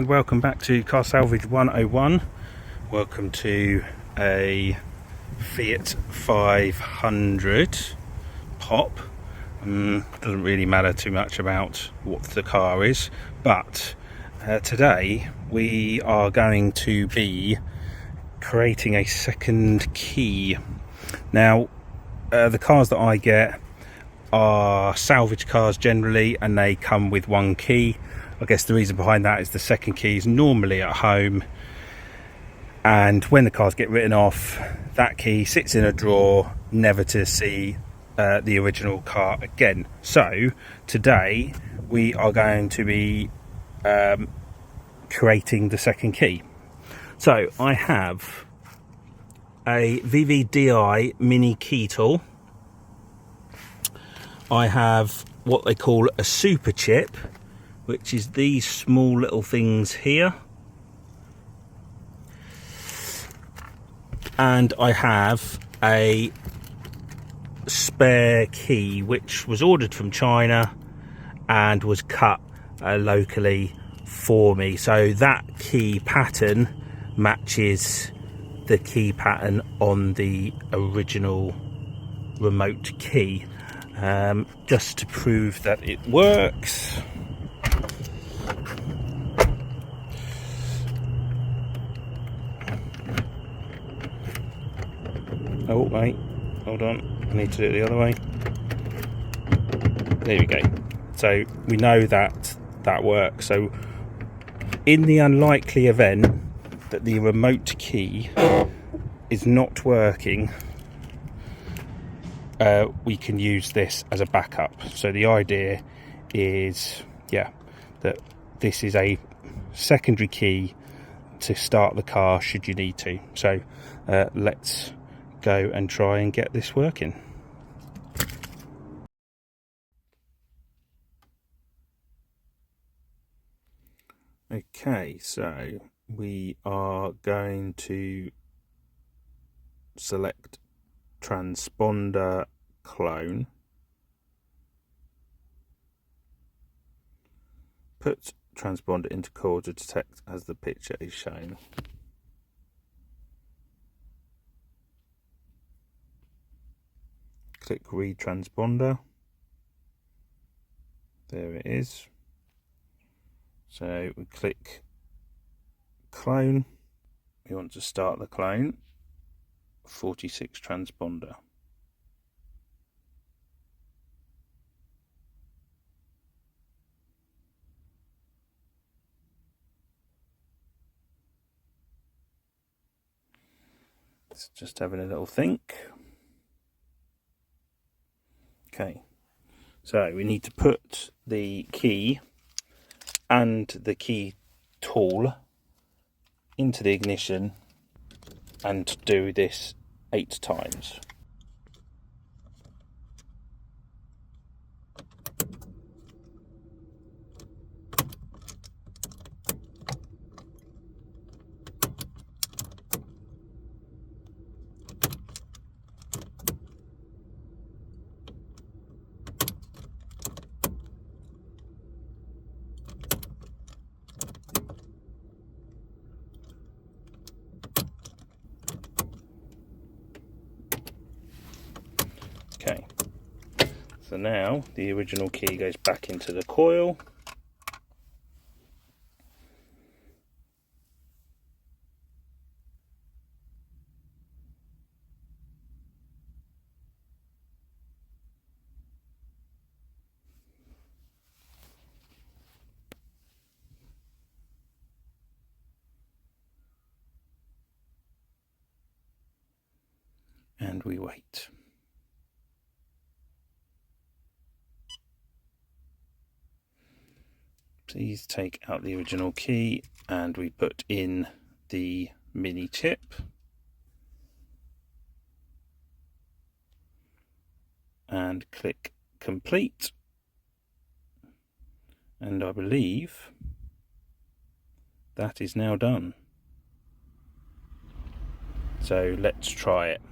and welcome back to Car Salvage 101. Welcome to a Fiat 500 pop. Doesn't really matter too much about what the car is, but today we are going to be creating a second key. Now the cars that I get are salvage cars generally, and they come with one key. I guess the reason behind that is the second key is normally at home, and when the cars get written off, that key sits in a drawer, never to see the original car again. So today we are going to be creating the second key. So I have a VVDI mini key tool. I have what they call a super chip, which is these small little things here, and I have a spare key which was ordered from China and was cut locally for me, so that key pattern matches the key pattern on the original remote key, just to prove that it works. Oh wait, hold on, I need to do it the other way. There we go. So we know that that works. So in the unlikely event that the remote key is not working, we can use this as a backup. So the idea is, that this is a secondary key to start the car should you need to. So let's go and try and get this working. Okay, so we are going to select transponder clone, put transponder into core to detect as the picture is shown. Click read transponder. There it is. So we click clone. We want to start the clone. 46 transponder. It's just having a little think. Okay, so we need to put the key and the key tool into the ignition and do this 8 times. Okay, so now the original key goes back into the coil. And we wait. Please take out the original key and we put in the mini chip. And click complete. And I believe that is now done. So let's try it.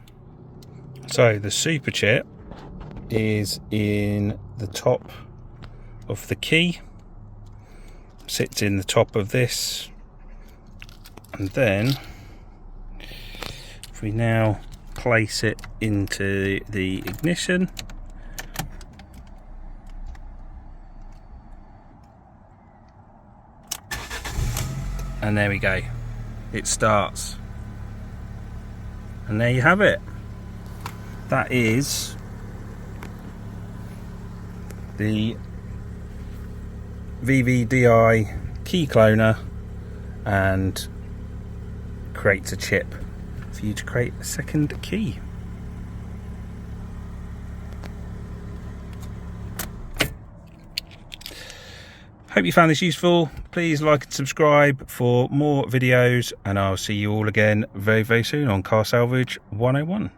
So the super chip is in the top of the key. sits in the top of this, and then if we now place it into the ignition, and there we go, it starts. And there you have it. That is the VVDI key cloner, and creates a chip for you to create a second key. Hope you found this useful. Please like and subscribe for more videos, and I'll see you all again very, very soon on Car Salvage 101.